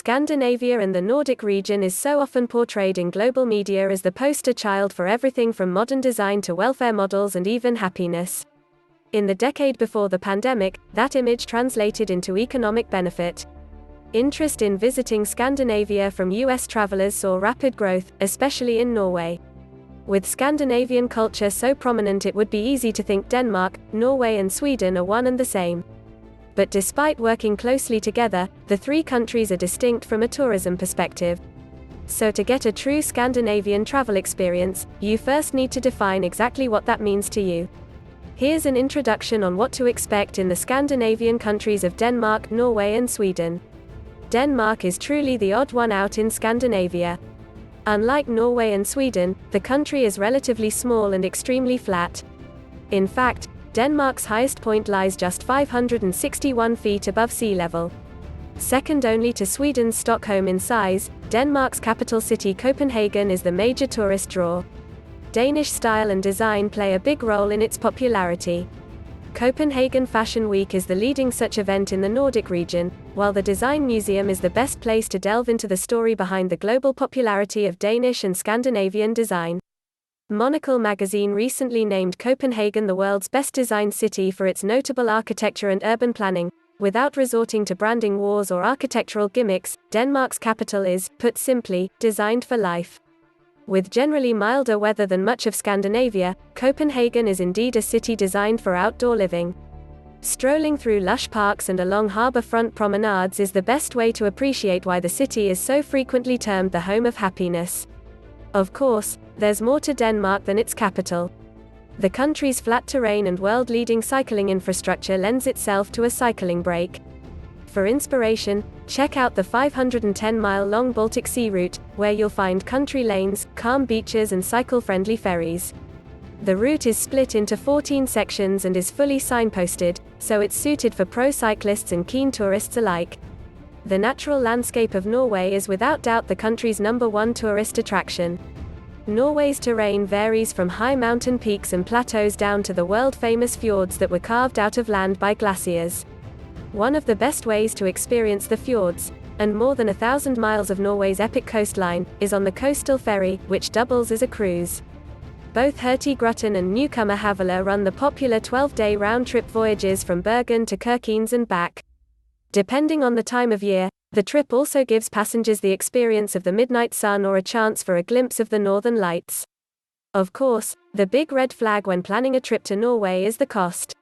Scandinavia and the Nordic region is so often portrayed in global media as the poster child for everything from modern design to welfare models and even happiness. In the decade before the pandemic, that image translated into economic benefit. Interest in visiting Scandinavia from US travelers saw rapid growth, especially in Norway. With Scandinavian culture so prominent, it would be easy to think Denmark, Norway and Sweden are one and the same. But despite working closely together, the three countries are distinct from a tourism perspective. So to get a true Scandinavian travel experience, you first need to define exactly what that means to you. Here's an introduction on what to expect in the Scandinavian countries of Denmark, Norway and Sweden. Denmark is truly the odd one out in Scandinavia. Unlike Norway and Sweden, the country is relatively small and extremely flat. In fact, Denmark's highest point lies just 561 feet above sea level. Second only to Sweden's Stockholm in size, Denmark's capital city Copenhagen is the major tourist draw. Danish style and design play a big role in its popularity. Copenhagen Fashion Week is the leading such event in the Nordic region, while the Design Museum is the best place to delve into the story behind the global popularity of Danish and Scandinavian design. Monocle magazine recently named Copenhagen the world's best designed city for its notable architecture and urban planning. Without resorting to branding wars or architectural gimmicks, Denmark's capital is, put simply, designed for life. With generally milder weather than much of Scandinavia, Copenhagen is indeed a city designed for outdoor living. Strolling through lush parks and along harbour-front promenades is the best way to appreciate why the city is so frequently termed the home of happiness. Of course, there's more to Denmark than its capital. The country's flat terrain and world-leading cycling infrastructure lends itself to a cycling break. For inspiration, check out the 510-mile-long Baltic Sea route, where you'll find country lanes, calm beaches and cycle-friendly ferries. The route is split into 14 sections and is fully signposted, so it's suited for pro-cyclists and keen tourists alike. The natural landscape of Norway is without doubt the country's #1 tourist attraction. Norway's terrain varies from high mountain peaks and plateaus down to the world-famous fjords that were carved out of land by glaciers. One of the best ways to experience the fjords, and more than 1,000 miles of Norway's epic coastline, is on the coastal ferry, which doubles as a cruise. Both Hurtigruten and newcomer Havila run the popular 12-day round-trip voyages from Bergen to Kirkenes and back. Depending on the time of year, the trip also gives passengers the experience of the midnight sun or a chance for a glimpse of the northern lights. Of course, the big red flag when planning a trip to Norway is the cost.